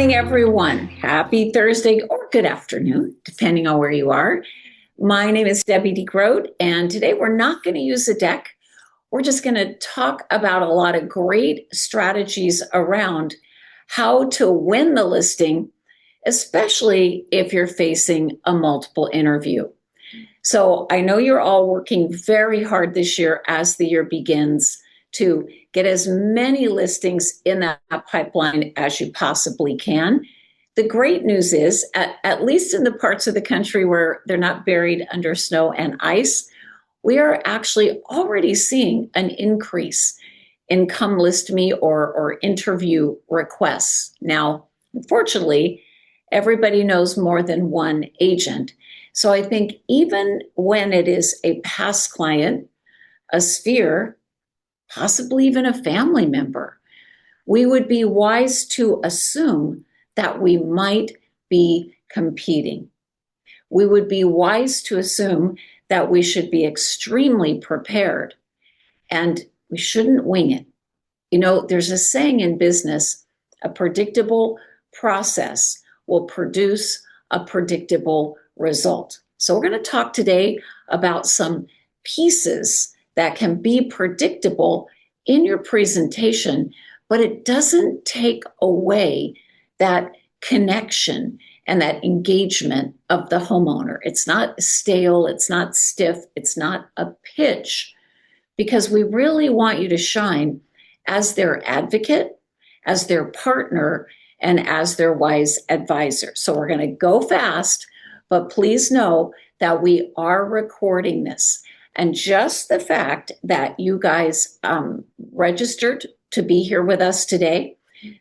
morning, everyone. Happy Thursday or good afternoon, depending on where you are. My name is Debbie Grote, and today we're not going to use a deck. We're just going to talk about a lot of great strategies around how to win the listing, especially if you're facing a multiple interview. So I know you're all working very hard this year as the year begins to get as many listings in that pipeline as you possibly can. The great news is, at least in the parts of the country where they're not buried under snow and ice, we are actually already seeing an increase in come list me or interview requests. Now, unfortunately, everybody knows more than one agent. So I think even when it is a past client, a sphere, possibly even a family member, we would be wise to assume that we might be competing. We would be wise to assume that we should be extremely prepared and we shouldn't wing it. You know, there's a saying in business, a predictable process will produce a predictable result. So we're going to talk today about some pieces that can be predictable in your presentation, but it doesn't take away that connection and that engagement of the homeowner. It's not stale, it's not stiff, it's not a pitch, because we really want you to shine as their advocate, as their partner, and as their wise advisor. So we're going to go fast, but please know that we are recording this. And just the fact that you guys registered to be here with us today,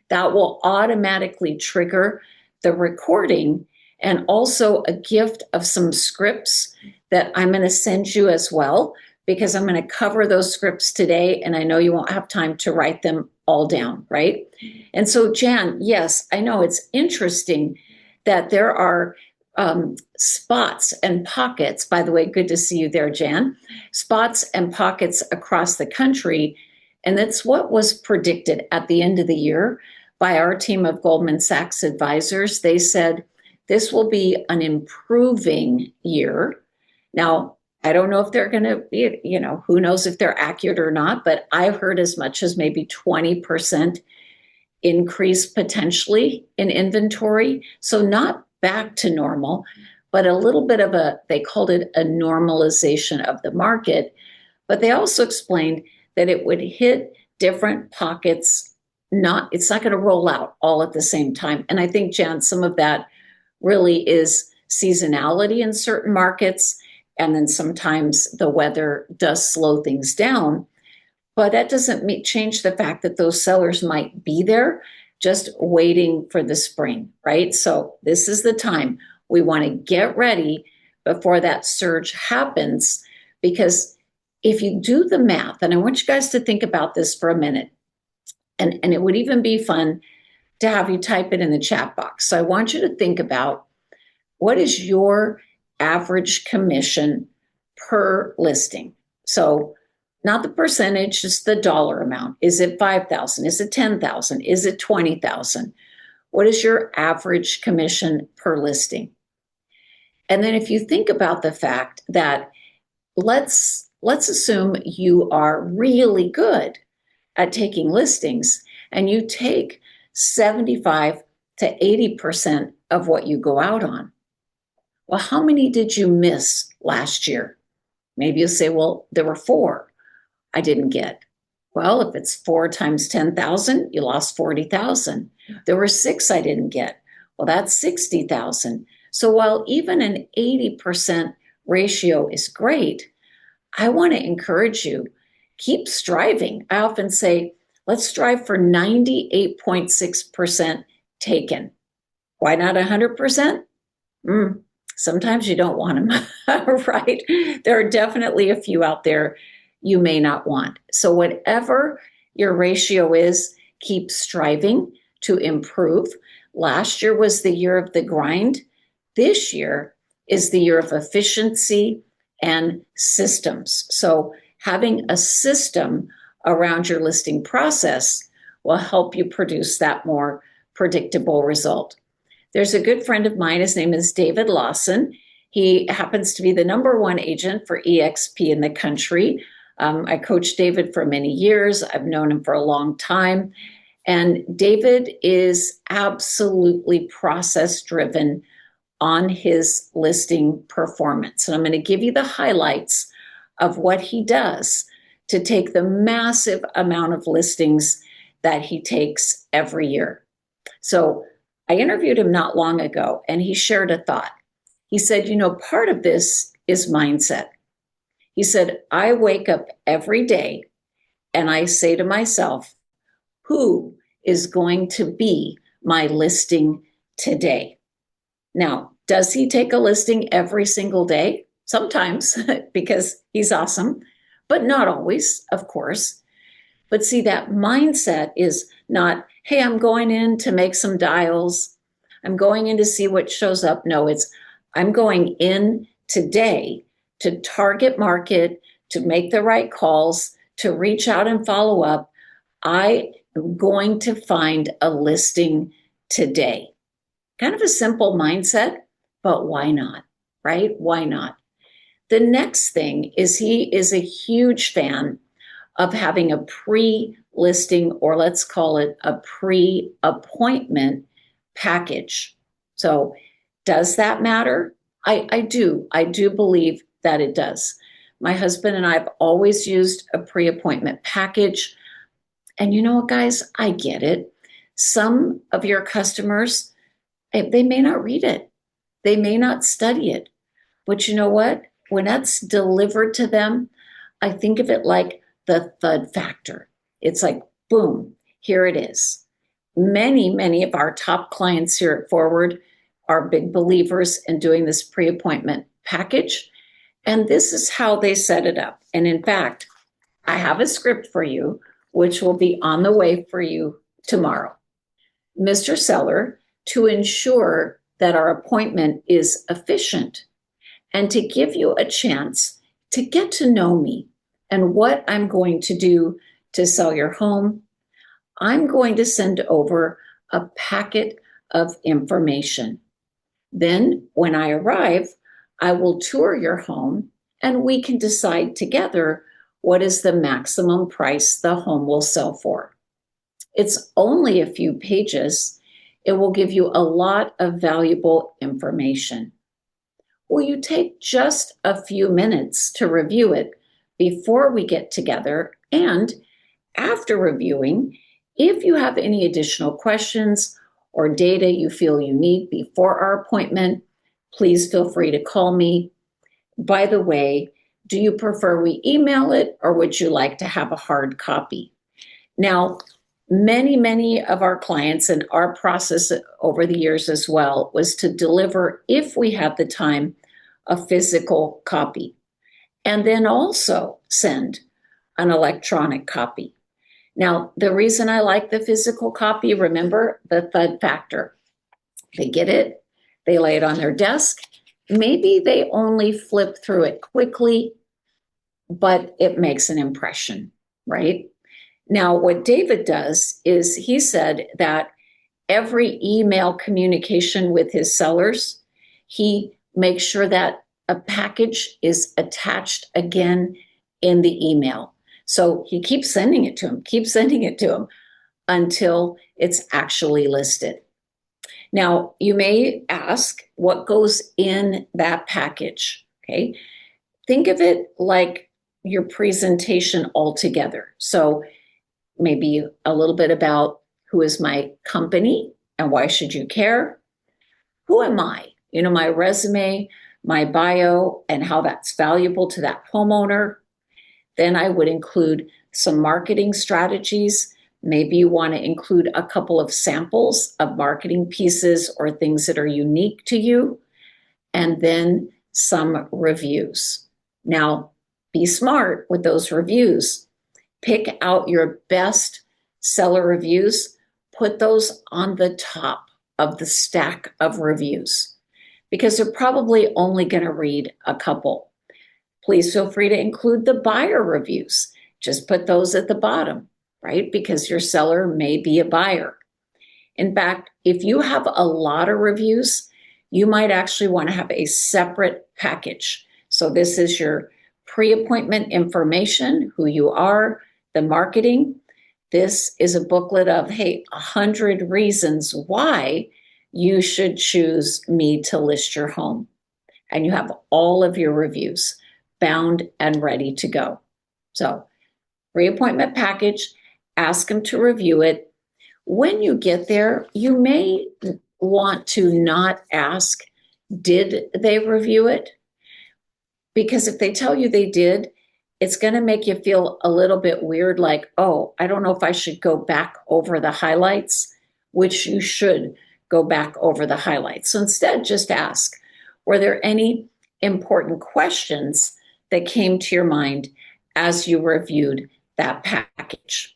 that will automatically trigger the recording and also a gift of some scripts that I'm going to send you as well, because I'm going to cover those scripts today, and I know you won't have time to write them all down, right? And so, Jan, yes, I know it's interesting that there are spots and pockets. By the way, good to see you there, Jan. Spots and pockets across the country. And that's what was predicted at the end of the year by our team of Goldman Sachs advisors. They said this will be an improving year. Now, I don't know if they're going to be, who knows if they're accurate or not, but I've heard as much as maybe 20% increase potentially in inventory. So not back to normal, but a little bit of they called it a normalization of the market. But they also explained that it would hit different pockets. It's not going to roll out all at the same time. And I think, Jan, some of that really is seasonality in certain markets. And then sometimes the weather does slow things down. But that doesn't change the fact that those sellers might be there just waiting for the spring, right? So this is the time we want to get ready before that surge happens, because if you do the math, and I want you guys to think about this for a minute, and it would even be fun to have you type it in the chat box. So I want you to think about, what is your average commission per listing? So not the percentage, just the dollar amount. Is it 5,000? Is it 10,000? Is it 20,000? What is your average commission per listing? And then if you think about the fact that let's assume you are really good at taking listings and you take 75 to 80% of what you go out on. Well, how many did you miss last year? Maybe you'll say, well, there were 4 I didn't get. Well, if it's 4 times 10,000, you lost 40,000. There were 6 I didn't get. Well, that's 60,000. So while even an 80% ratio is great, I want to encourage you, keep striving. I often say, let's strive for 98.6% taken. Why not 100%? Sometimes you don't want them, right? There are definitely a few out there you may not want. So whatever your ratio is, keep striving to improve. Last year was the year of the grind. This year is the year of efficiency and systems. So having a system around your listing process will help you produce that more predictable result. There's a good friend of mine, his name is David Lawson. He happens to be the #1 agent for EXP in the country. I coached David for many years. I've known him for a long time. And David is absolutely process driven on his listing performance. And I'm going to give you the highlights of what he does to take the massive amount of listings that he takes every year. So I interviewed him not long ago, and he shared a thought. He said, part of this is mindset. He said, I wake up every day and I say to myself, who is going to be my listing today? Now, does he take a listing every single day? Sometimes, because he's awesome, but not always, of course. But see, that mindset is not, hey, I'm going in to make some dials. I'm going in to see what shows up. No, it's, I'm going in today to target market, to make the right calls, to reach out and follow up. I am going to find a listing today. Kind of a simple mindset, but why not, right? Why not? The next thing is he is a huge fan of having a pre-listing, or let's call it a pre-appointment package. So does that matter? I do. I do believe that it does. My husband and I have always used a pre-appointment package. And you know what, guys? I get it. Some of your customers, they may not read it. They may not study it. But you know what? When that's delivered to them, I think of it like the thud factor. It's like, boom, here it is. Many of our top clients here at Forward are big believers in doing this pre-appointment package. And this is how they set it up. And in fact, I have a script for you, which will be on the way for you tomorrow. Mr. Seller, to ensure that our appointment is efficient and to give you a chance to get to know me and what I'm going to do to sell your home, I'm going to send over a packet of information. Then when I arrive, I will tour your home and we can decide together what is the maximum price the home will sell for. It's only a few pages. It will give you a lot of valuable information. Will you take just a few minutes to review it before we get together? And after reviewing, if you have any additional questions or data you feel you need before our appointment, please feel free to call me. By the way, do you prefer we email it or would you like to have a hard copy? Now, many of our clients, and our process over the years as well, was to deliver, if we had the time, a physical copy, and then also send an electronic copy. Now, the reason I like the physical copy, remember the thud factor. They get it, they lay it on their desk. Maybe they only flip through it quickly, but it makes an impression, right? Now, what David does is he said that every email communication with his sellers, he makes sure that a package is attached again in the email. So he keeps sending it to him until it's actually listed. Now, you may ask what goes in that package, okay? Think of it like your presentation altogether. So maybe a little bit about who is my company and why should you care? Who am I? My resume, my bio, and how that's valuable to that homeowner. Then I would include some marketing strategies. Maybe you want to include a couple of samples of marketing pieces or things that are unique to you, and then some reviews. Now, be smart with those reviews. Pick out your best seller reviews, put those on the top of the stack of reviews, because they're probably only going to read a couple. Please feel free to include the buyer reviews. Just put those at the bottom, right? Because your seller may be a buyer. In fact, if you have a lot of reviews, you might actually want to have a separate package. So this is your pre-appointment information, who you are, the marketing. This is a booklet of, hey, 100 reasons why you should choose me to list your home. And you have all of your reviews bound and ready to go. So, pre-appointment package, ask them to review it. When you get there, you may want to not ask, did they review it? Because if they tell you they did, it's going to make you feel a little bit weird, like, oh, I don't know if I should go back over the highlights, which you should go back over the highlights. So instead, just ask, were there any important questions that came to your mind as you reviewed that package?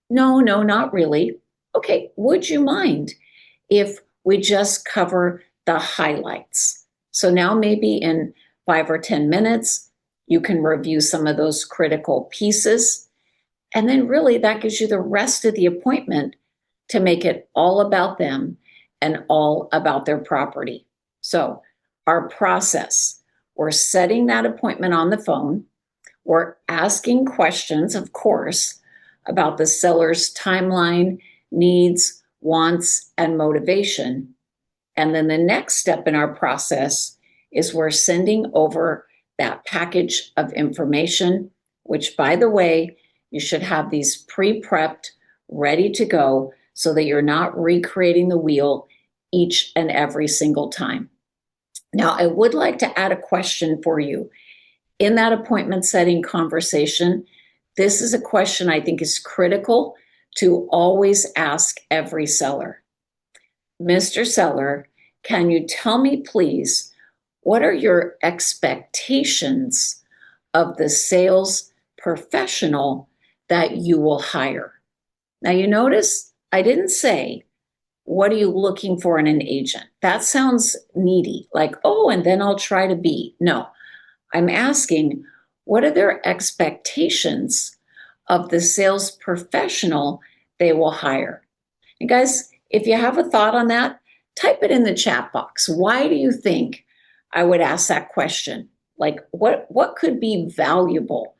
No, not really. Okay, would you mind if we just cover the highlights? So now maybe in 5 or 10 minutes, you can review some of those critical pieces. And then really that gives you the rest of the appointment to make it all about them and all about their property. So our process, we're setting that appointment on the phone. We're asking questions, of course, about the seller's timeline, needs, wants, and motivation. And then the next step in our process is we're sending over that package of information, which, by the way, you should have these pre-prepped, ready to go, so that you're not recreating the wheel each and every single time. Now, I would like to add a question for you. In that appointment setting conversation, this is a question I think is critical to always ask every seller. Mr. Seller, can you tell me, please, what are your expectations of the sales professional that you will hire? Now, you notice I didn't say, what are you looking for in an agent? That sounds needy, like, oh, and then I'll try to be. No, I'm asking, what are their expectations of the sales professional they will hire? And guys, if you have a thought on that, type it in the chat box. Why do you think I would ask that question? Like, what could be valuable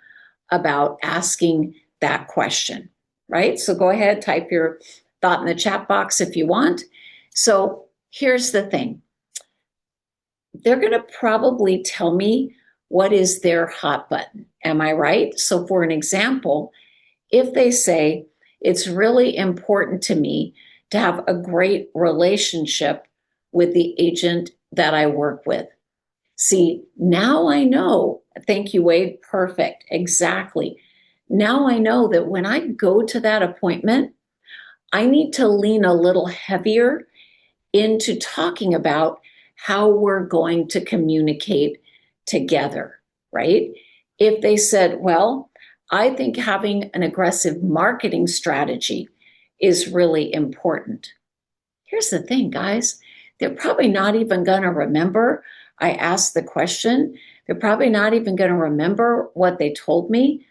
about asking that question, right? So go ahead, type your thought in the chat box if you want. So here's the thing. They're going to probably tell me what is their hot button. Am I right? So for an example, if they say, it's really important to me to have a great relationship with the agent that I work with. See, now I know. Thank you, Wade. Perfect. Exactly. Now I know that when I go to that appointment, I need to lean a little heavier into talking about how we're going to communicate together, right? If they said, well, I think having an aggressive marketing strategy is really important. Here's the thing, guys. They're probably not even going to remember I asked the question. They're probably not even going to remember what they told me.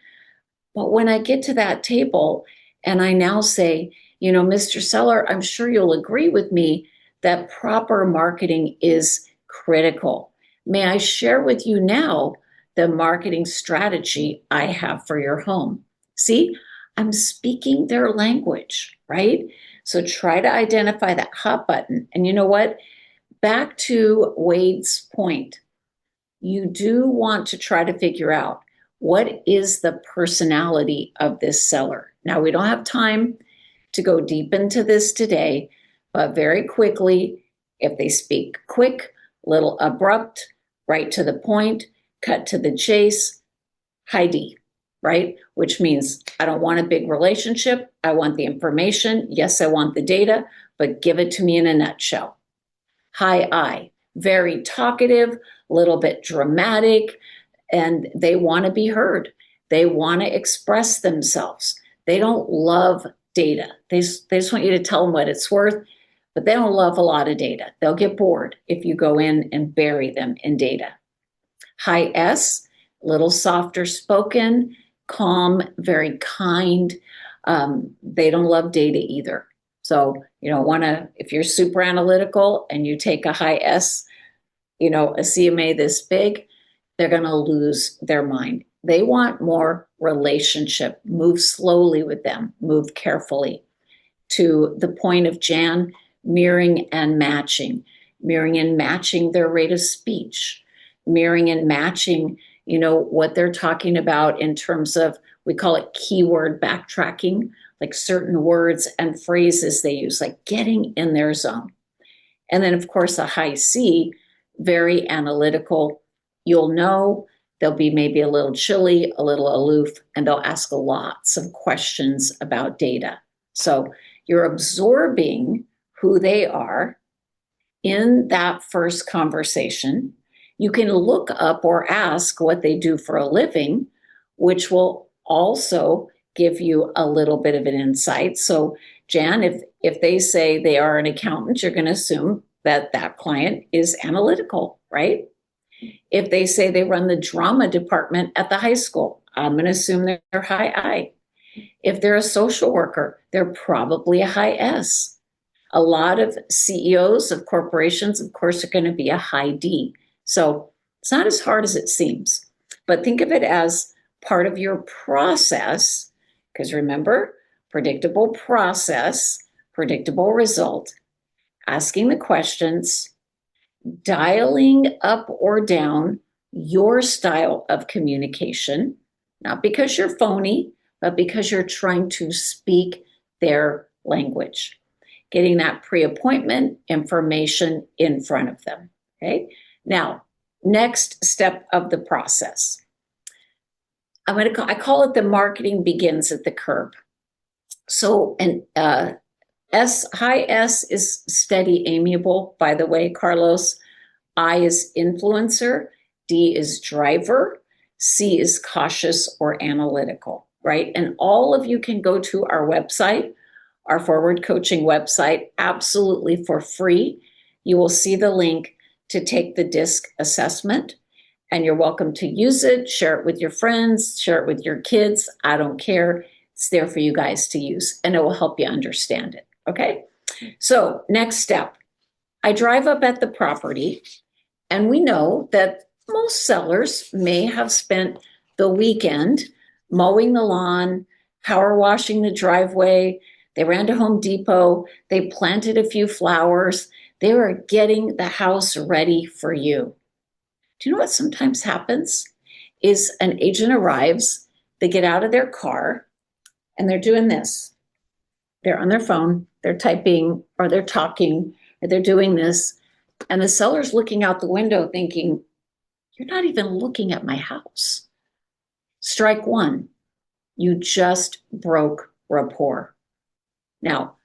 But when I get to that table and I now say, you know, Mr. Seller, I'm sure you'll agree with me that proper marketing is critical. May I share with you now the marketing strategy I have for your home? See, I'm speaking their language, right? So try to identify that hot button. And you know what? Back to Wade's point, you do want to try to figure out what is the personality of this seller. Now, we don't have time to go deep into this today, but very quickly, if they speak quick, little abrupt, right to the point, cut to the chase, high D, right? Which means I don't want a big relationship. I want the information. Yes, I want the data, but give it to me in a nutshell. High I, very talkative, a little bit dramatic, and they want to be heard. They want to express themselves. They don't love data. They just want you to tell them what it's worth, but they don't love a lot of data. They'll get bored if you go in and bury them in data. High S, a little softer spoken, calm, very kind. They don't love data either. So, if you're super analytical and you take a high S, a CMA this big, they're going to lose their mind. They want more relationship. Move slowly with them, move carefully. To the point of Jan, mirroring and matching their rate of speech, mirroring and matching, what they're talking about in terms of, we call it keyword backtracking, like certain words and phrases they use, like getting in their zone. And then, of course, a high C, very analytical. You'll know they'll be maybe a little chilly, a little aloof, and they'll ask lots of questions about data. So you're absorbing who they are in that first conversation. You can look up or ask what they do for a living, which will also give you a little bit of an insight. So, Jan, if they say they are an accountant, you're going to assume that that client is analytical, right? If they say they run the drama department at the high school, I'm going to assume they're high I. If they're a social worker, they're probably a high S. A lot of CEOs of corporations, of course, are going to be a high D. So it's not as hard as it seems, but think of it as part of your process, because remember, predictable process, predictable result, asking the questions, dialing up or down your style of communication, not because you're phony, but because you're trying to speak their language, getting that pre-appointment information in front of them. Okay. Now, next step of the process. I call it the marketing begins at the curb. So, high S is steady, amiable, by the way, Carlos. I is influencer. D is driver. C is cautious or analytical, right? And all of you can go to our website, our Forward Coaching website, absolutely for free. You will see the link to take the DISC assessment, and you're welcome to use it, share it with your friends, share it with your kids. I don't care. It's there for you guys to use, and it will help you understand it. Okay? So, next step. I drive up at the property, and we know that most sellers may have spent the weekend mowing the lawn, power washing the driveway. They ran to Home Depot. They planted a few flowers. They were getting the house ready for you. Do you know what sometimes happens? Is an agent arrives, they get out of their car, and they're doing this. They're on their phone, they're typing, or they're talking, or they're doing this. And the seller's looking out the window thinking, you're not even looking at my house. Strike one, you just broke rapport. Now,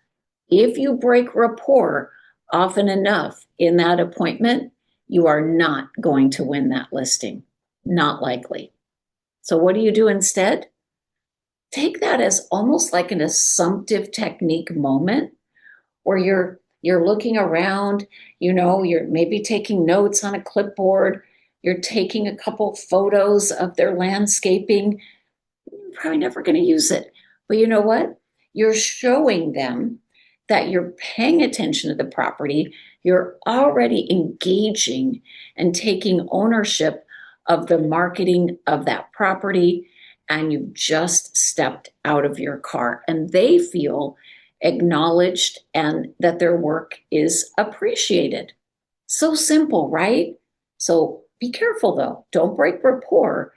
if you break rapport often enough in that appointment, you are not going to win that listing. Not likely. So what do you do instead? Take that as almost like an assumptive technique moment where you're looking around, you're maybe taking notes on a clipboard, you're taking a couple photos of their landscaping. You're probably never going to use it. But you know what? You're showing them that you're paying attention to the property, you're already engaging and taking ownership of the marketing of that property, and you just stepped out of your car, and they feel acknowledged and that their work is appreciated. So simple, right? So be careful though. Don't break rapport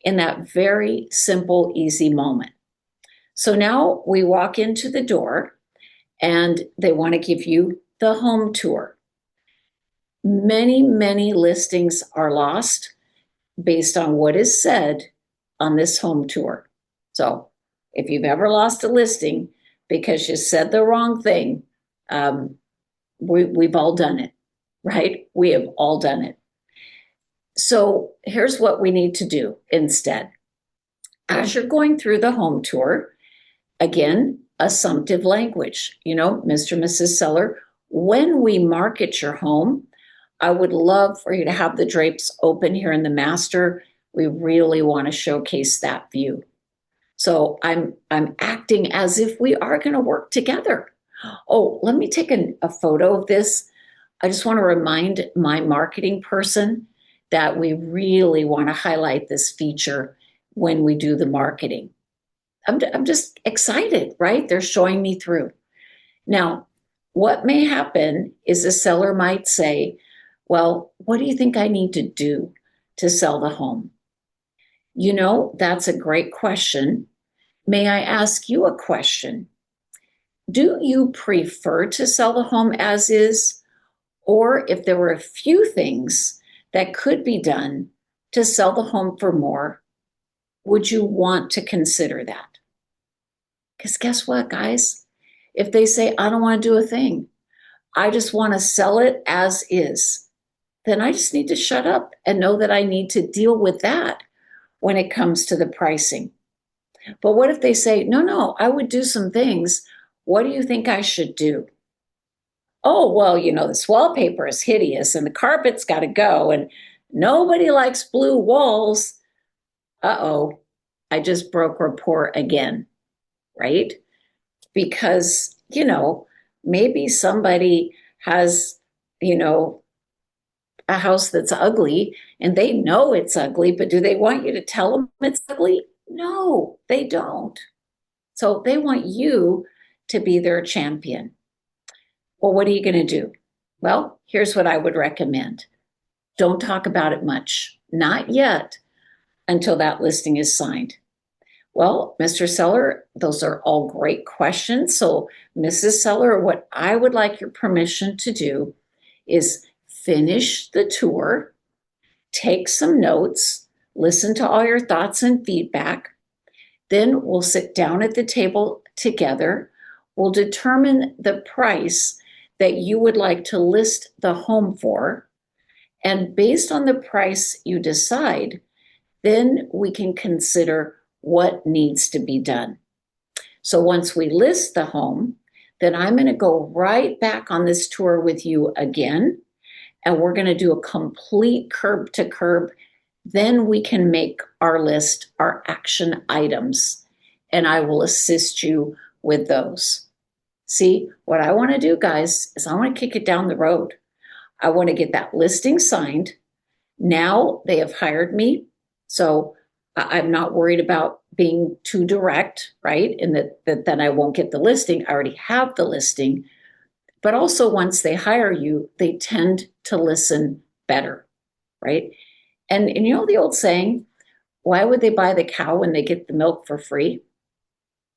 in that very simple, easy moment. So now we walk into the door and they want to give you the home tour. Many, many listings are lost based on what is said on this home tour. So if you've ever lost a listing because you said the wrong thing, we've all done it, right? We have all done it. So here's what we need to do instead. As you're going through the home tour, again, assumptive language, Mr. Mrs. Seller, when we market your home, I would love for you to have the drapes open here in the master. We really want to showcase that view. So I'm acting as if we are going to work together. Oh, let me take a photo of this. I just want to remind my marketing person that we really want to highlight this feature when we do the marketing. I'm just excited, right? They're showing me through. Now, what may happen is a seller might say, well, what do you think I need to do to sell the home? You know, that's a great question. May I ask you a question? Do you prefer to sell the home as is? Or if there were a few things that could be done to sell the home for more, would you want to consider that? Because guess what, guys? If they say, I don't want to do a thing, I just want to sell it as is, then I just need to shut up and know that I need to deal with that when it comes to the pricing. But what if they say, no, no, I would do some things. What do you think I should do? Oh, well, you know, this wallpaper is hideous and the carpet's got to go and nobody likes blue walls. Uh-oh, I just broke rapport again, right? Because, you know, maybe somebody has, you know, a house that's ugly and they know it's ugly, but do they want you to tell them it's ugly? No, they don't. So they want you to be their champion. Well, what are you going to do? Well, here's what I would recommend. Don't talk about it much, not yet, until that listing is signed. Well, Mr. Seller, those are all great questions. So, Mrs. Seller, what I would like your permission to do is finish the tour, take some notes, listen to all your thoughts and feedback. Then we'll sit down at the table together. We'll determine the price that you would like to list the home for. And based on the price you decide, then we can consider what needs to be done. So once we list the home, then I'm going to go right back on this tour with you again, and we're going to do a complete curb to curb. Then we can make our list, our action items, and I will assist you with those. See, what I want to do, guys, is I want to kick it down the road. I want to get that listing signed. Now they have hired me, so I'm not worried about being too direct, right? And that then I won't get the listing. I already have the listing. But also once they hire you, they tend to listen better, right? And you know the old saying, why would they buy the cow when they get the milk for free?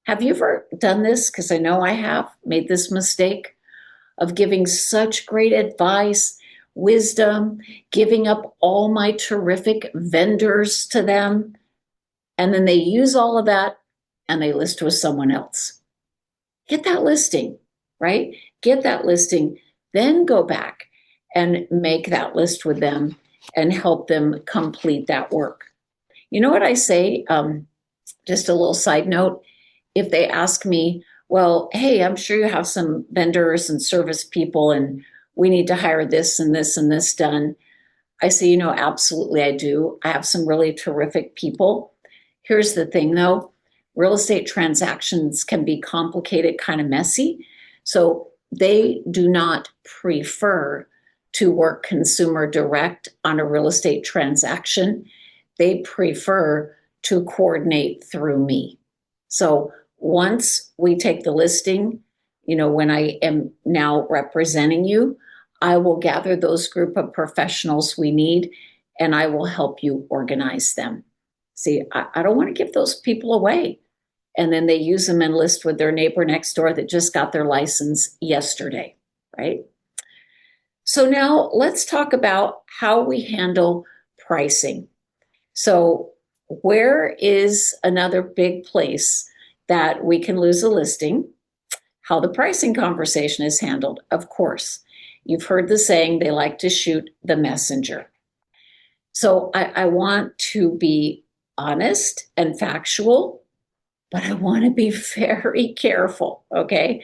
Have you ever done this? Because I know I have made this mistake of giving such great advice, wisdom, giving up all my terrific vendors to them. And then they use all of that and they list with someone else. Get that listing, right? Get that listing, then go back and make that list with them and help them complete that work. You know what I say? Just a little side note. If they ask me, well, hey, I'm sure you have some vendors and service people and we need to hire this and this and this done. I say, you know, absolutely I do. I have some really terrific people. Here's the thing though, real estate transactions can be complicated, kind of messy. So they do not prefer to work consumer direct on a real estate transaction. They prefer to coordinate through me. So once we take the listing, you know, when I am now representing you, I will gather those group of professionals we need and I will help you organize them. See, I don't want to give those people away. And then they use them and list with their neighbor next door that just got their license yesterday, right? So now let's talk about how we handle pricing. So where is another big place that we can lose a listing? How the pricing conversation is handled, of course. You've heard the saying, they like to shoot the messenger. So I want to be honest and factual, but I want to be very careful, okay?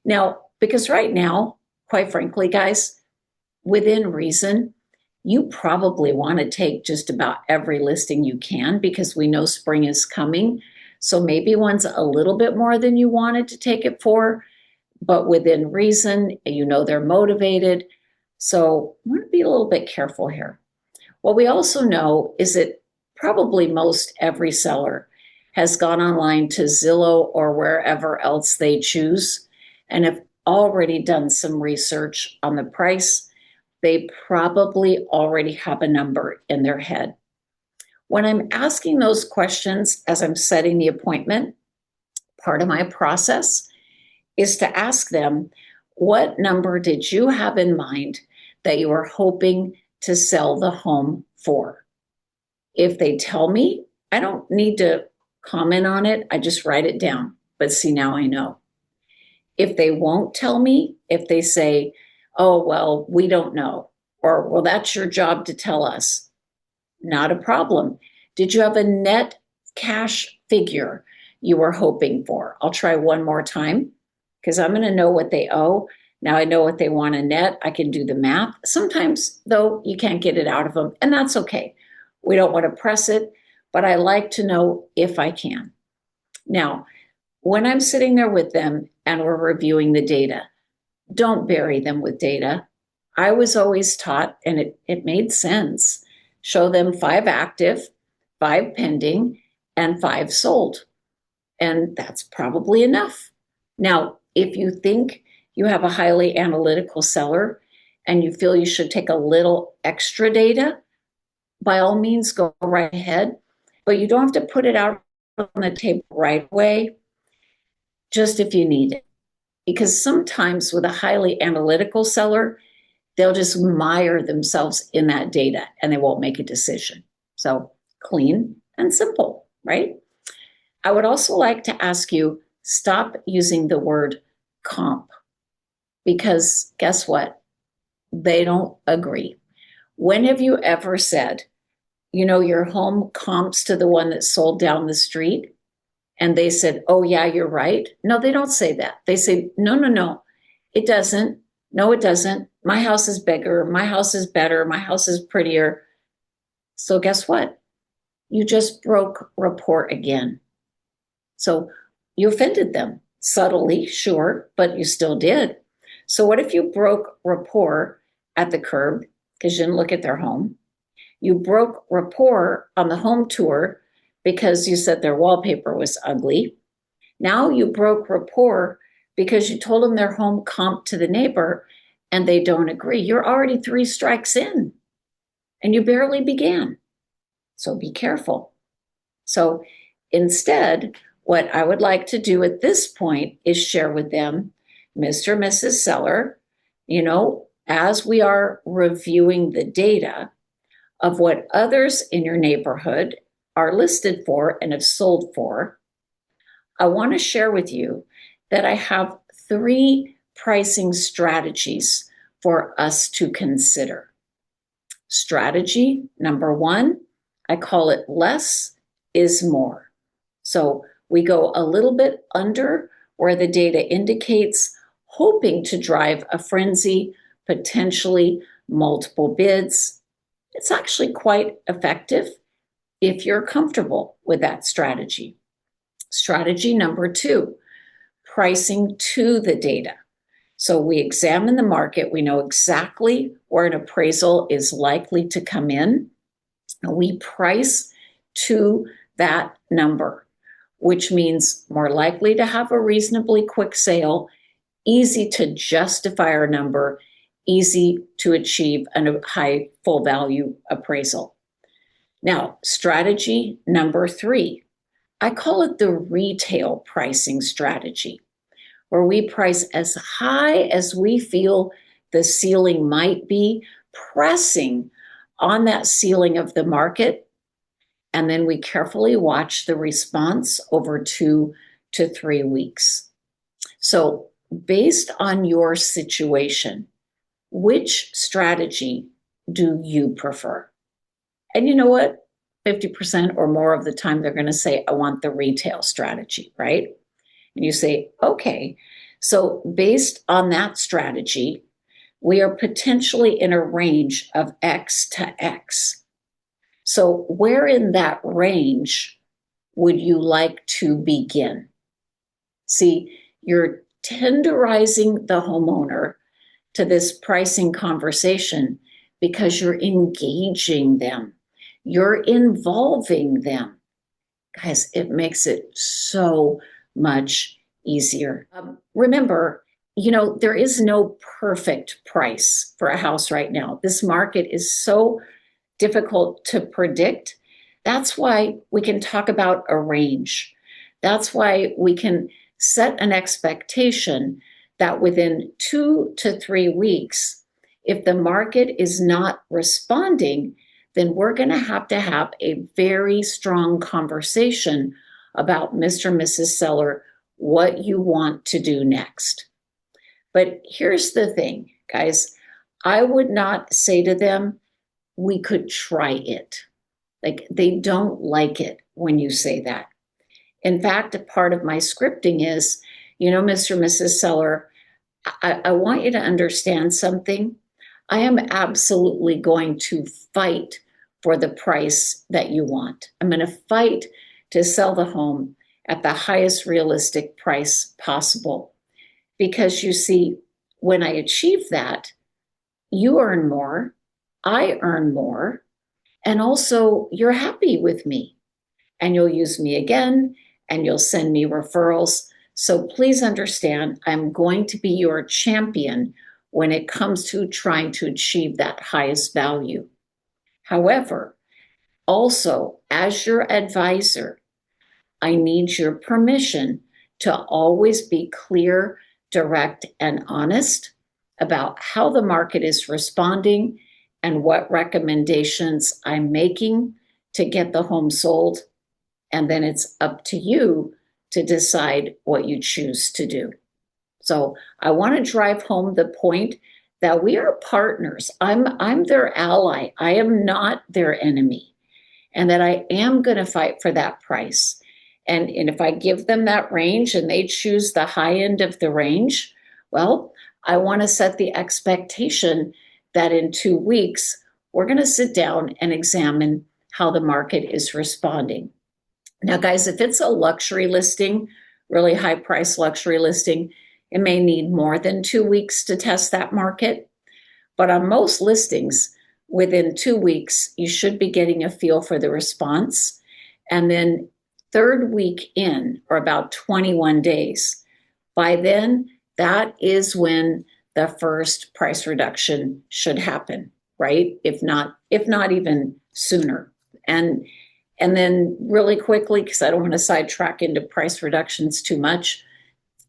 Now, because right now, quite frankly, guys, within reason, you probably want to take just about every listing you can because we know spring is coming. So maybe one's a little bit more than you wanted to take it for, but within reason. You know they're motivated. So I want to be a little bit careful here. What we also know is that probably most every seller has gone online to Zillow or wherever else they choose and have already done some research on the price. They probably already have a number in their head. When I'm asking those questions as I'm setting the appointment, part of my process is to ask them, what number did you have in mind that you were hoping to sell the home for? If they tell me, I don't need to comment on it. I just write it down. But see, now I know. If they won't tell me, if they say, oh, well, we don't know, or, well, that's your job to tell us, not a problem. Did you have a net cash figure you were hoping for? I'll try one more time because I'm going to know what they owe. Now I know what they want a net. I can do the math. Sometimes, though, you can't get it out of them, and that's okay. We don't want to press it, but I like to know if I can. Now, when I'm sitting there with them and we're reviewing the data, don't bury them with data. I was always taught, and it made sense, show them 5 active, 5 pending, and 5 sold. And that's probably enough. Now, if you think you have a highly analytical seller and you feel you should take a little extra data, by all means, go right ahead. But you don't have to put it out on the table right away, just if you need it. Because sometimes with a highly analytical seller, they'll just mire themselves in that data and they won't make a decision. So clean and simple, right? I would also like to ask you, stop using the word comp, because guess what? They don't agree. When have you ever said, your home comps to the one that sold down the street? And they said, oh, yeah, you're right. No, they don't say that. They say, no, it doesn't. No, it doesn't. My house is bigger. My house is better. My house is prettier. So guess what? You just broke rapport again. So you offended them subtly, sure, but you still did. So what if you broke rapport at the curb because you didn't look at their home? You broke rapport on the home tour because you said their wallpaper was ugly. Now you broke rapport because you told them their home comped to the neighbor and they don't agree. You're already 3 strikes in and you barely began. So be careful. So instead, what I would like to do at this point is share with them, Mr. and Mrs. Seller, as we are reviewing the data of what others in your neighborhood are listed for and have sold for, I want to share with you that I have 3 pricing strategies for us to consider. Strategy number 1, I call it less is more. So we go a little bit under where the data indicates, hoping to drive a frenzy, potentially multiple bids. It's actually quite effective if you're comfortable with that strategy. Strategy number 2, pricing to the data. So we examine the market. We know exactly where an appraisal is likely to come in. And we price to that number, which means more likely to have a reasonably quick sale, easy to justify our number, easy to achieve a high full value appraisal. Now, strategy number 3, I call it the retail pricing strategy, where we price as high as we feel the ceiling might be, pressing on that ceiling of the market. And then we carefully watch the response over 2 to 3 weeks. So based on your situation, which strategy do you prefer? And you know what? 50% or more of the time, they're going to say, I want the retail strategy, right? And you say, okay. So based on that strategy, we are potentially in a range of X to X. So where in that range would you like to begin? See, you're tenderizing the homeowner to this pricing conversation because you're engaging them, you're involving them. Guys, it makes it so much easier. Remember, there is no perfect price for a house right now. This market is so difficult to predict. That's why we can talk about a range. That's why we can set an expectation that within 2 to 3 weeks, if the market is not responding, then we're going to have a very strong conversation about Mr. and Mrs. Seller, what you want to do next. But here's the thing, guys. I would not say to them, we could try it. Like, they don't like it when you say that. In fact, a part of my scripting is, Mr. and Mrs. Seller, I want you to understand something. I am absolutely going to fight for the price that you want. I'm going to fight to sell the home at the highest realistic price possible. Because you see, when I achieve that, you earn more, I earn more, and also you're happy with me. And you'll use me again, and you'll send me referrals. So please understand, I'm going to be your champion when it comes to trying to achieve that highest value. However, also, as your advisor, I need your permission to always be clear, direct, and honest about how the market is responding and what recommendations I'm making to get the home sold. And then it's up to you to decide what you choose to do. So I want to drive home the point that we are partners. I'm their ally. I am not their enemy. And that I am going to fight for that price. And if I give them that range and they choose the high end of the range, well, I want to set the expectation that in 2 weeks, we're going to sit down and examine how the market is responding. Now, guys, if it's a luxury listing, really high price luxury listing, it may need more than 2 weeks to test that market. But on most listings, within 2 weeks, you should be getting a feel for the response. And then 3rd week in, or about 21 days, by then, that is when the first price reduction should happen, right? If not even sooner. And then really quickly, because I don't want to sidetrack into price reductions too much,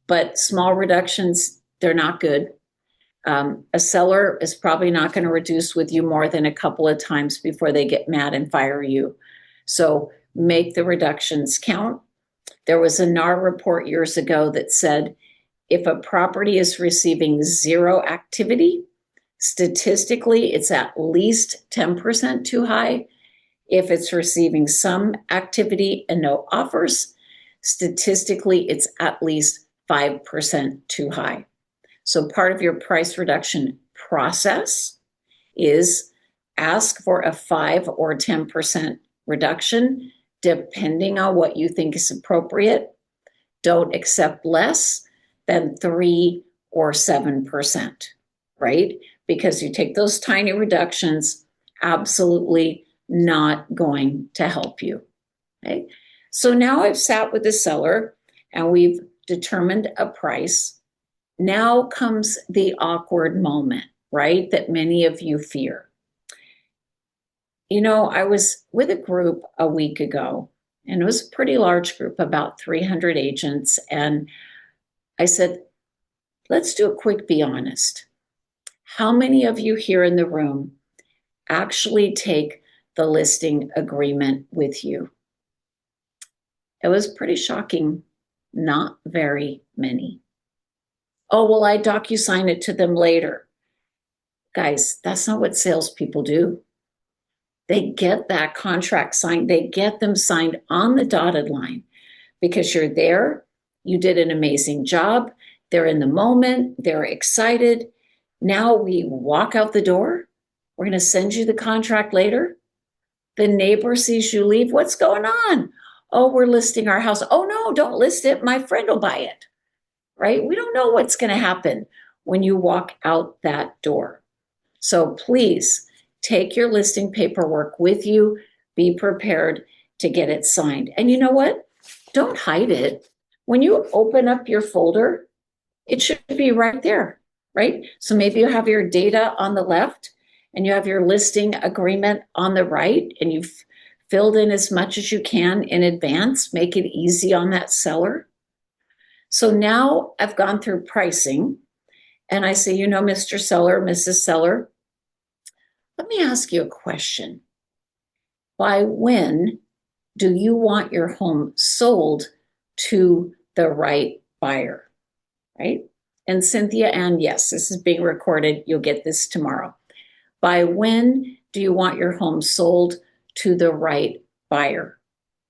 but small reductions, they're not good. A seller is probably not going to reduce with you more than a couple of times before they get mad and fire you. So make the reductions count. There was a NAR report years ago that said if a property is receiving 0 activity, statistically, it's at least 10% too high. If it's receiving some activity and no offers, statistically, it's at least 5% too high. So part of your price reduction process is ask for a 5 or 10% reduction, depending on what you think is appropriate. Don't accept less than 3 or 7%, right? Because you take those tiny reductions, absolutely not going to help you. Okay? So now I've sat with the seller and we've determined a price. Now comes the awkward moment, right? That many of you fear. I was with a group a week ago, and it was a pretty large group, about 300 agents. And I said, let's do a quick be honest. How many of you here in the room actually take the listing agreement with you? It was pretty shocking. Not very many. Oh, well, I DocuSign it to them later. Guys, that's not what salespeople do. They get that contract signed. They get them signed on the dotted line because you're there. You did an amazing job. They're in the moment. They're excited. Now we walk out the door. We're going to send you the contract later. The neighbor sees you leave. What's going on? Oh, we're listing our house. Oh, no, don't list it. My friend will buy it. right? We don't know what's going to happen when you walk out that door. So please take your listing paperwork with you. Be prepared to get it signed. And you know what? Don't hide it. When you open up your folder, it should be right there, right? So maybe you have your data on the left and you have your listing agreement on the right, and you've filled in as much as you can in advance. Make it easy on that seller. So now I've gone through pricing and I say, Mr. Seller, Mrs. Seller, let me ask you a question. By when do you want your home sold to the right buyer, right? And Cynthia, and yes, this is being recorded. You'll get this tomorrow. By when do you want your home sold to the right buyer?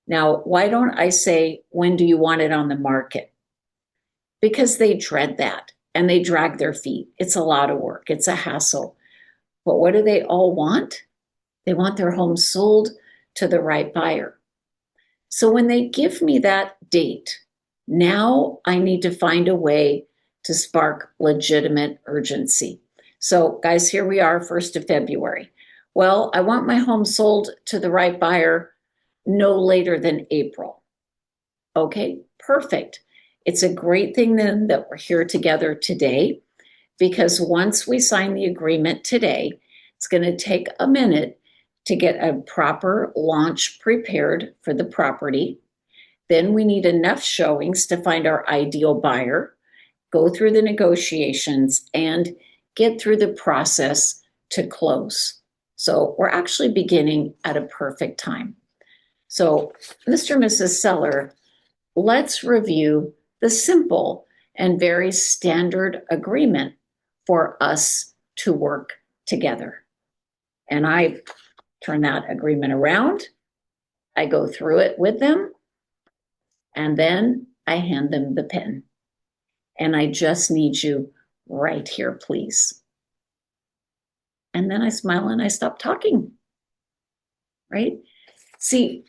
Now, why don't I say, when do you want it on the market? Because they dread that and they drag their feet. It's a lot of work. It's a hassle. But what do they all want? They want their home sold to the right buyer. So when they give me that date, now I need to find a way to spark legitimate urgency. So guys, here we are, 1st of February. Well, I want my home sold to the right buyer no later than April. Okay, perfect. It's a great thing then that we're here together today, because once we sign the agreement today, it's going to take a minute to get a proper launch prepared for the property. Then we need enough showings to find our ideal buyer, go through the negotiations, and get through the process to close. So we're actually beginning at a perfect time. So, Mr. and Mrs. Seller, let's review the simple and very standard agreement for us to work together. And I turn that agreement around. I go through it with them, and then I hand them the pen. And I just need you right here, please. And then I smile and I stop talking, right? See,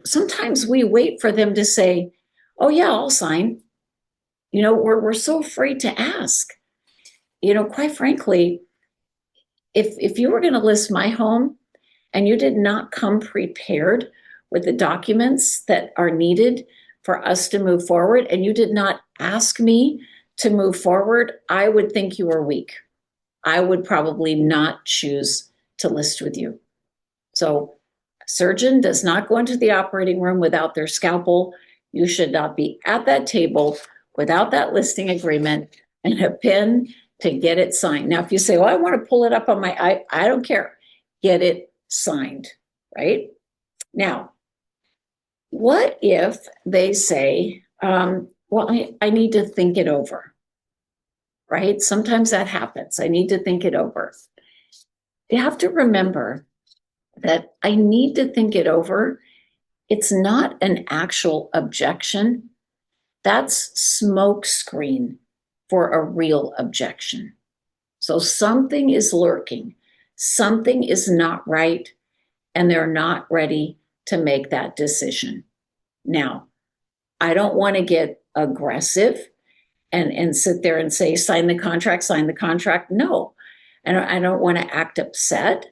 sometimes we wait for them to say, oh yeah, I'll sign. We're so afraid to ask. Quite frankly, if you were going to list my home and you did not come prepared with the documents that are needed for us to move forward, and you did not ask me to move forward, I would think you were weak. I would probably not choose to list with you. So a surgeon does not go into the operating room without their scalpel. You should not be at that table without that listing agreement and a pen to get it signed. Now, if you say, well, I want to pull it up on I don't care. Get it signed, right? Now, what if they say, I need to think it over, right? Sometimes that happens. I need to think it over. You have to remember that I need to think it over. It's not an actual objection. That's smoke screen for a real objection. So something is lurking. Something is not right, and they're not ready to make that decision. Now, I don't want to get aggressive and sit there and say, sign the contract, sign the contract. No, I don't want to act upset.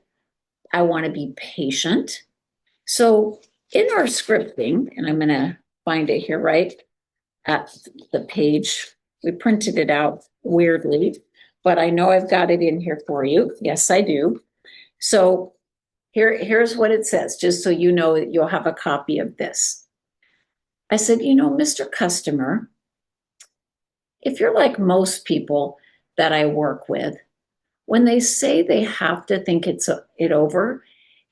I want to be patient. So in our scripting, and I'm going to find it here right at the page, we printed it out weirdly, but I know I've got it in here for you. Yes, I do. So here's what it says, just so you know that you'll have a copy of this. I said, Mr. Customer, if you're like most people that I work with, when they say they have to think it over,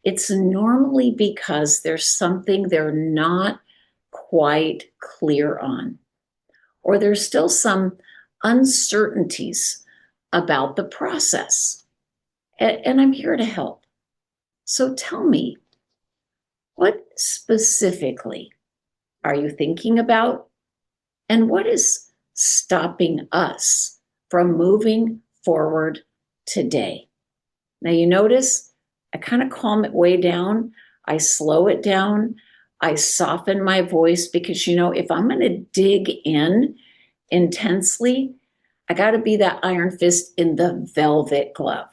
it's normally because there's something they're not quite clear on, or there's still some uncertainties about the process. And I'm here to help. So tell me, what specifically are you thinking about? And what is stopping us from moving forward today? Now you notice I kind of calm it way down. I slow it down. I soften my voice because, if I'm going to dig in intensely, I got to be that iron fist in the velvet glove.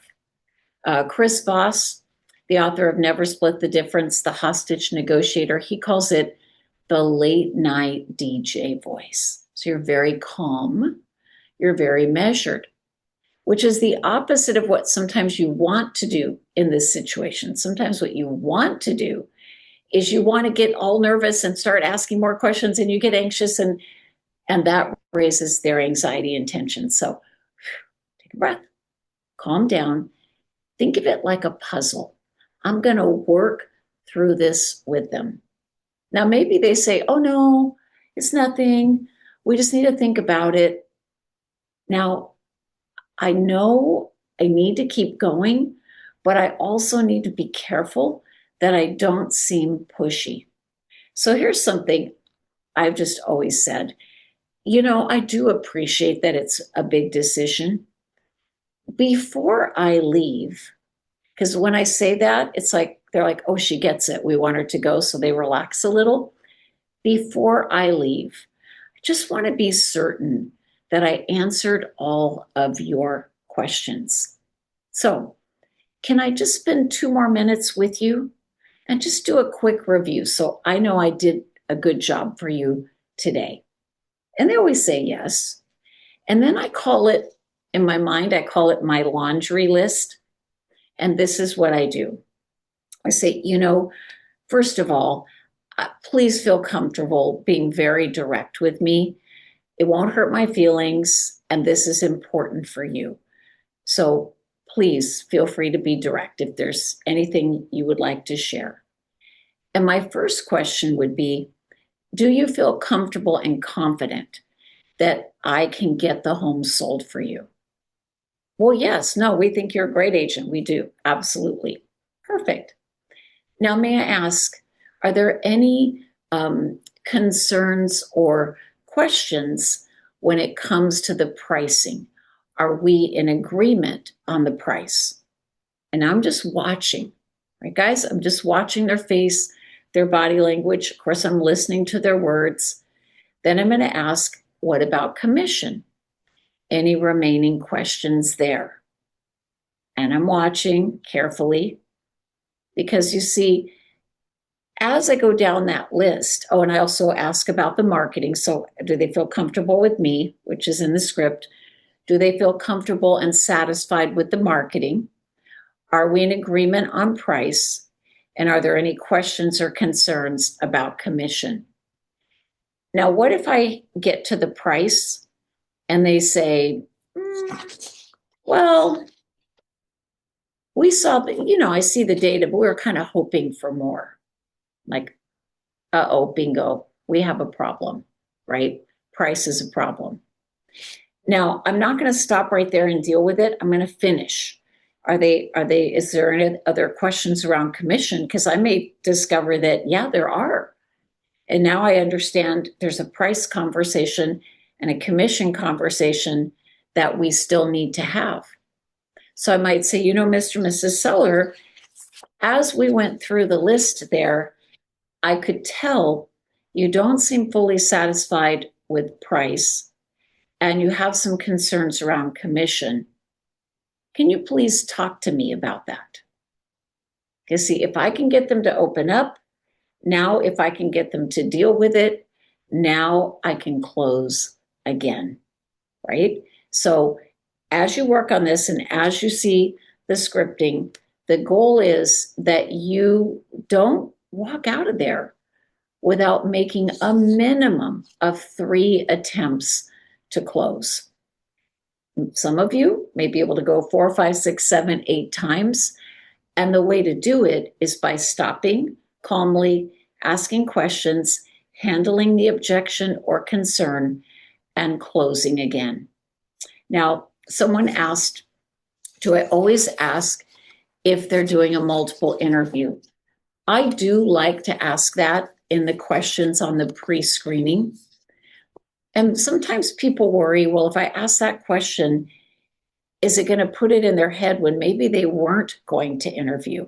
Chris Voss, the author of Never Split the Difference, The Hostage Negotiator, he calls it the late night DJ voice. So you're very calm, you're very measured, which is the opposite of what sometimes you want to do in this situation. Sometimes what you want to do is you want to get all nervous and start asking more questions, and you get anxious, and that raises their anxiety and tension. So take a breath, calm down, think of it like a puzzle. I'm going to work through this with them. Now, maybe they say, oh no, it's nothing. We just need to think about it. Now, I know I need to keep going, but I also need to be careful that I don't seem pushy. So here's something I've just always said. I do appreciate that it's a big decision. Before I leave, because when I say that, it's like, they're like, oh, she gets it. We want her to go. So they relax a little. Before I leave, I just want to be certain that I answered all of your questions. So can I just spend 2 more minutes with you and just do a quick review so I know I did a good job for you today? And they always say yes. And then I call it, in my mind, I call it my laundry list. And this is what I do. I say, first of all, please feel comfortable being very direct with me. It won't hurt my feelings, and this is important for you. So please feel free to be direct if there's anything you would like to share. And my first question would be, do you feel comfortable and confident that I can get the home sold for you? Well, yes. No, we think you're a great agent. We do. Absolutely. Perfect. Now, may I ask, are there any concerns or questions when it comes to the pricing? Are we in agreement on the price? And I'm just watching, right, guys? I'm just watching their face, their body language. Of course, I'm listening to their words. Then I'm going to ask, what about commission? Any remaining questions there? And I'm watching carefully because you see, as I go down that list, and I also ask about the marketing. So do they feel comfortable with me, which is in the script? Do they feel comfortable and satisfied with the marketing? Are we in agreement on price? And are there any questions or concerns about commission? Now, what if I get to the price and they say, well, we saw, I see the data, but we were kind of hoping for more. Like, bingo, we have a problem, right? Price is a problem. Now, I'm not going to stop right there and deal with it. I'm going to finish. Is there any other questions around commission? Because I may discover that, yeah, there are. And now I understand there's a price conversation and a commission conversation that we still need to have. So I might say, Mr. and Mrs. Seller, as we went through the list there, I could tell you don't seem fully satisfied with price and you have some concerns around commission. Can you please talk to me about that? Because see, if I can get them to open up, now if I can get them to deal with it, now I can close again, right? So as you work on this and as you see the scripting, the goal is that you don't walk out of there without making a minimum of 3 attempts to close. Some of you may be able to go 4, 5, 6, 7, 8 times. And the way to do it is by stopping calmly, asking questions, handling the objection or concern, and closing again. Now, someone asked, do I always ask if they're doing a multiple interview? I do like to ask that in the questions on the pre-screening. And sometimes people worry, well, if I ask that question, is it going to put it in their head when maybe they weren't going to interview?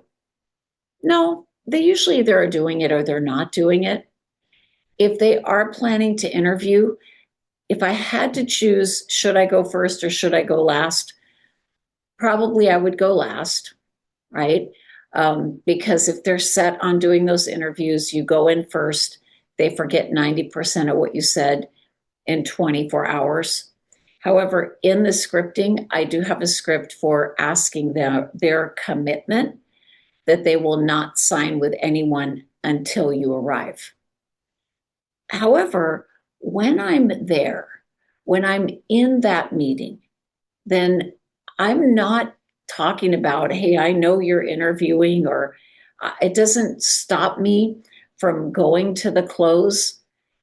No, they usually either are doing it or they're not doing it. If they are planning to interview, if I had to choose, should I go first or should I go last? Probably I would go last, right? Because if they're set on doing those interviews, you go in first, they forget 90% of what you said in 24 hours. However, in the scripting, I do have a script for asking their commitment that they will not sign with anyone until you arrive. However, when I'm there, when I'm in that meeting, then I'm not talking about, hey, I know you're interviewing, or it doesn't stop me from going to the close.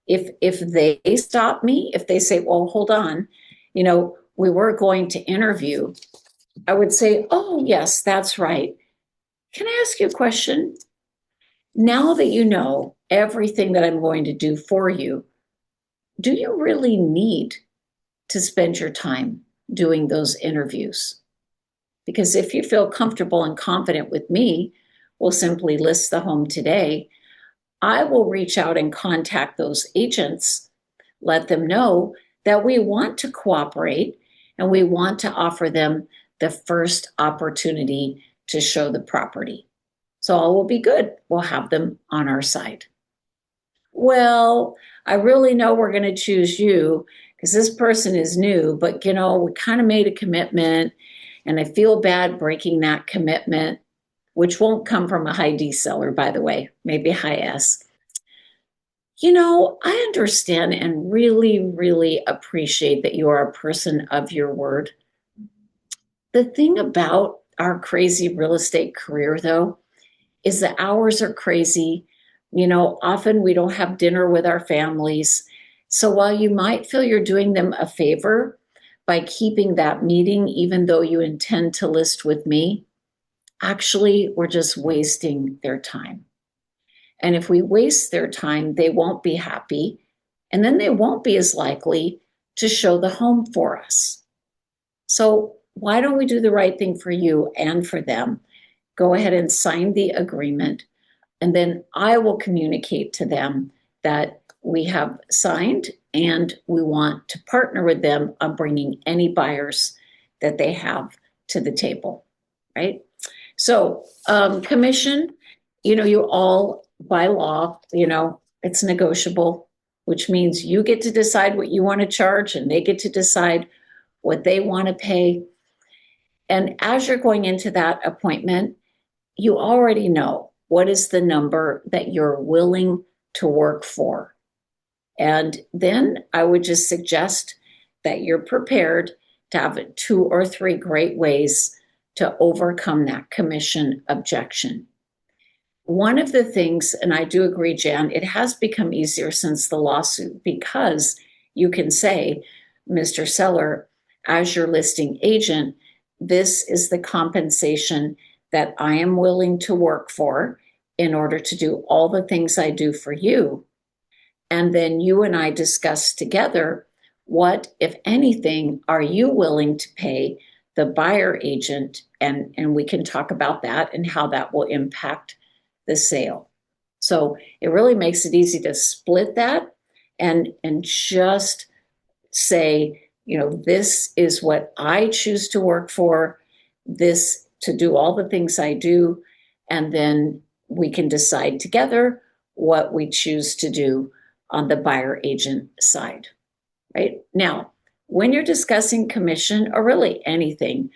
If they stop me, if they say, well, hold on, we were going to interview, I would say, oh, yes, that's right. Can I ask you a question? Now that you know everything that I'm going to do for you, do you really need to spend your time doing those interviews? Because if you feel comfortable and confident with me, we'll simply list the home today. I will reach out and contact those agents, let them know that we want to cooperate and we want to offer them the first opportunity to show the property. So all will be good. We'll have them on our side. Well, I really know we're going to choose you because this person is new, but we kind of made a commitment and I feel bad breaking that commitment, which won't come from a high D seller, by the way, maybe high S. I understand and really, really appreciate that you are a person of your word. The thing about our crazy real estate career, though, is the hours are crazy. Often we don't have dinner with our families. So while you might feel you're doing them a favor by keeping that meeting, even though you intend to list with me, actually, we're just wasting their time. And if we waste their time, they won't be happy. And then they won't be as likely to show the home for us. So why don't we do the right thing for you and for them? Go ahead and sign the agreement. And then I will communicate to them that we have signed and we want to partner with them on bringing any buyers that they have to the table, right? So commission, you all, by law, it's negotiable, which means you get to decide what you want to charge and they get to decide what they want to pay. And as you're going into that appointment, you already know what is the number that you're willing to work for. And then I would just suggest that you're prepared to have 2 or 3 great ways to overcome that commission objection. One of the things, and I do agree, Jan, it has become easier since the lawsuit because you can say, Mr. Seller, as your listing agent, this is the compensation that I am willing to work for in order to do all the things I do for you. And then you and I discuss together, what, if anything, are you willing to pay the buyer agent? And we can talk about that and how that will impact the sale. So it really makes it easy to split that and just say, this is what I choose to work for, this to do all the things I do, and then we can decide together what we choose to do on the buyer agent side, right? Now, when you're discussing commission or really anything,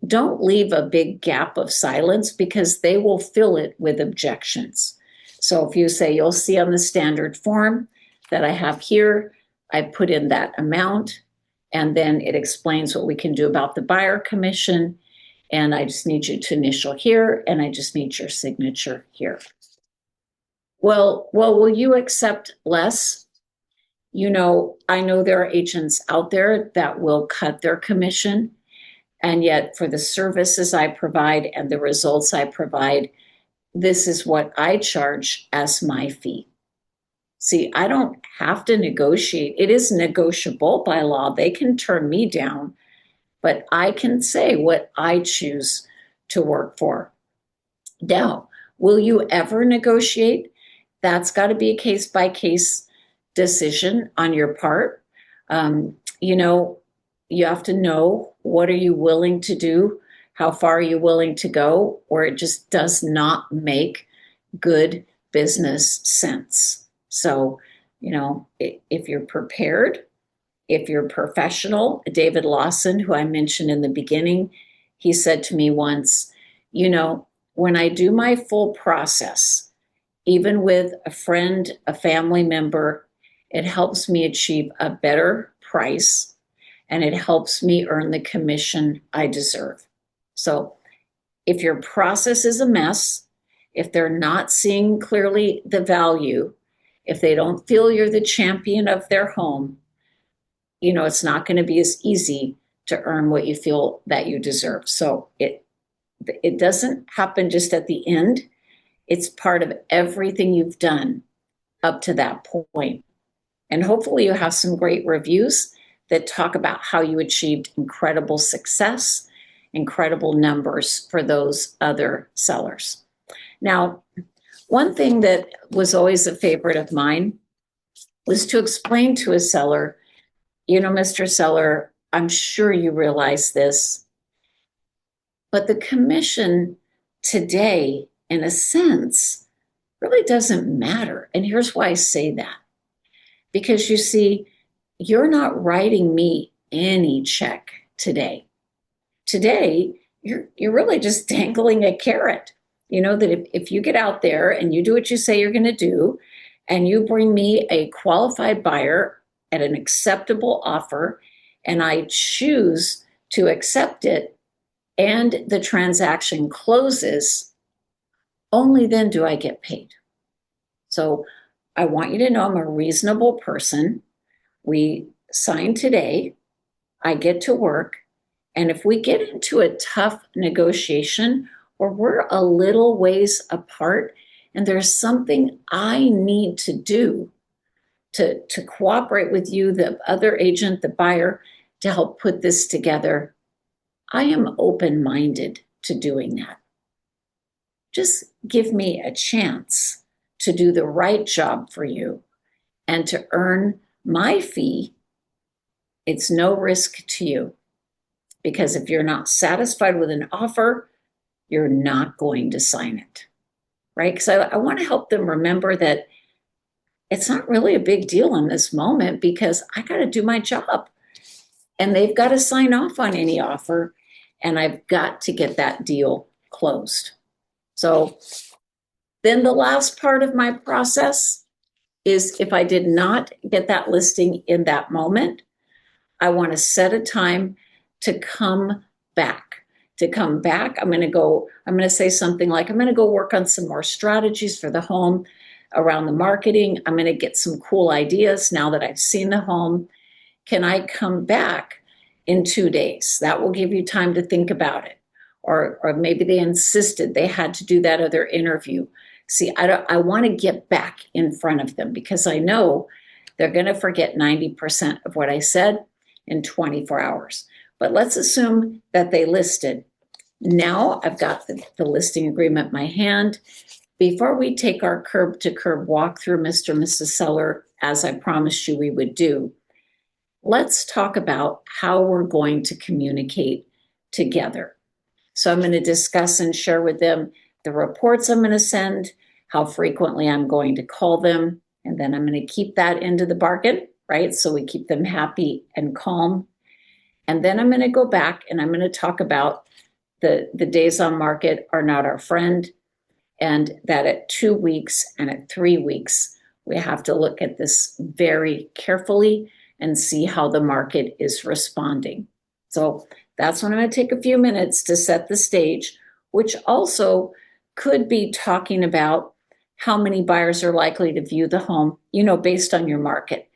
don't leave a big gap of silence because they will fill it with objections. So if you say, you'll see on the standard form that I have here, I put in that amount, and then it explains what we can do about the buyer commission, and I just need you to initial here, and I just need your signature here. Well, will you accept less? I know there are agents out there that will cut their commission, and yet for the services I provide and the results I provide, this is what I charge as my fee. See, I don't have to negotiate. It is negotiable by law. They can turn me down, but I can say what I choose to work for. Now, will you ever negotiate? That's got to be a case-by-case decision on your part. You know, you have to know, what are you willing to do? How far are you willing to go? Or it just does not make good business sense. So, if you're prepared, if you're professional, David Lawson, who I mentioned in the beginning, he said to me once, when I do my full process, even with a friend, a family member, it helps me achieve a better price and it helps me earn the commission I deserve. So if your process is a mess, if they're not seeing clearly the value, if they don't feel you're the champion of their home, it's not going to be as easy to earn what you feel that you deserve. So it doesn't happen just at the end. It's part of everything you've done up to that point. And hopefully you have some great reviews that talk about how you achieved incredible success, incredible numbers for those other sellers. Now, one thing that was always a favorite of mine was to explain to a seller, Mr. Seller, I'm sure you realize this, but the commission today, in a sense, really doesn't matter. And here's why I say that. Because you see, you're not writing me any check today. Today, you're really just dangling a carrot. That if you get out there and you do what you say you're going to do, and you bring me a qualified buyer at an acceptable offer, and I choose to accept it, and the transaction closes, only then do I get paid. So I want you to know I'm a reasonable person. We sign today, I get to work, and if we get into a tough negotiation or we're a little ways apart and there's something I need to do to cooperate with you, the other agent, the buyer, to help put this together, I am open-minded to doing that. Just give me a chance to do the right job for you and to earn my fee. It's no risk to you, because if you're not satisfied with an offer, you're not going to sign it, right? Because I want to help them remember that it's not really a big deal in this moment, because I got to do my job and they've got to sign off on any offer, and I've got to get that deal closed. So then the last part of my process is, if I did not get that listing in that moment, I want to set a time to come back. I'm going to say something like, I'm going to go work on some more strategies for the home around the marketing. I'm going to get some cool ideas now that I've seen the home. Can I come back in 2 days? That will give you time to think about it. Or maybe they insisted they had to do that other interview. See, I want to get back in front of them, because I know they're going to forget 90% of what I said in 24 hours. But let's assume that they listed. Now I've got the listing agreement in my hand. Before we take our curb to curb walk through, Mr. and Mrs. Seller, as I promised you we would do, let's talk about how we're going to communicate together. So I'm going to discuss and share with them the reports I'm going to send, how frequently I'm going to call them, and then I'm going to keep that into the bargain, right? So we keep them happy and calm. And then I'm going to go back and I'm going to talk about the days on market are not our friend, and that at 2 weeks and at 3 weeks, we have to look at this very carefully and see how the market is responding. So that's when I'm going to take a few minutes to set the stage, which also could be talking about how many buyers are likely to view the home, based on your market.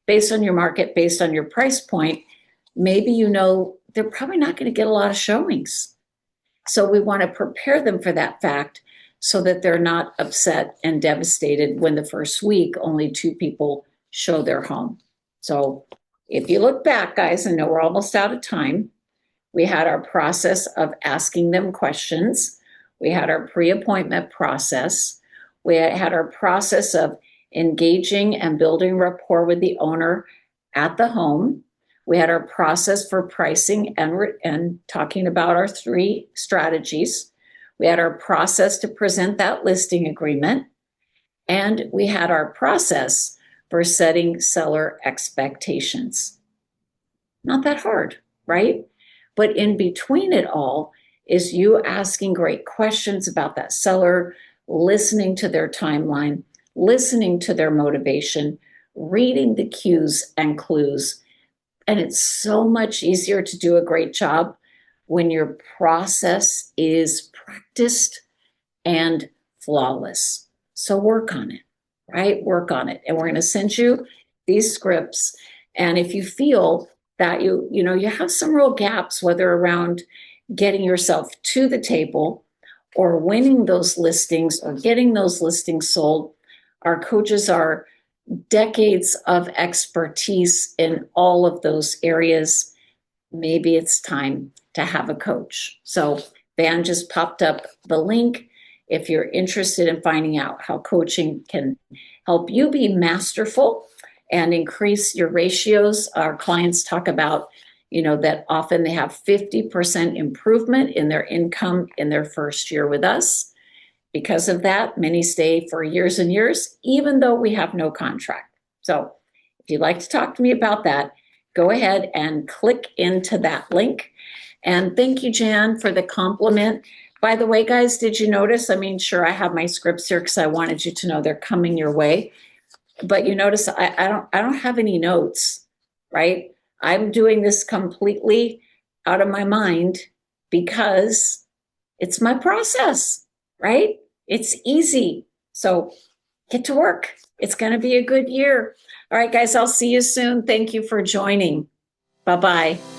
Based on your market, based on your price point, maybe they're probably not going to get a lot of showings. So we want to prepare them for that fact so that they're not upset and devastated when the first week only 2 people show their home. So if you look back, guys, I know we're almost out of time. We had our process of asking them questions. We had our pre-appointment process. We had our process of engaging and building rapport with the owner at the home. We had our process for pricing and talking about our 3 strategies. We had our process to present that listing agreement. And we had our process for setting seller expectations. Not that hard, right? But in between it all is you asking great questions about that seller, listening to their timeline, listening to their motivation, reading the cues and clues. And it's so much easier to do a great job when your process is practiced and flawless. So work on it, right? Work on it. And we're going to send you these scripts. And if you feel that you have some real gaps, whether around getting yourself to the table or winning those listings or getting those listings sold, our coaches are decades of expertise in all of those areas. Maybe it's time to have a coach. So Van just popped up the link. If you're interested in finding out how coaching can help you be masterful and increase your ratios, our clients talk about, that often they have 50% improvement in their income in their first year with us. Because of that, many stay for years and years, even though we have no contract. So if you'd like to talk to me about that, go ahead and click into that link. And thank you, Jan, for the compliment. By the way, guys, did you notice? Sure, I have my scripts here because I wanted you to know they're coming your way. But you notice I don't have any notes, right? I'm doing this completely out of my mind because it's my process, right? It's easy. So get to work. It's going to be a good year. All right, guys, I'll see you soon. Thank you for joining. Bye-bye.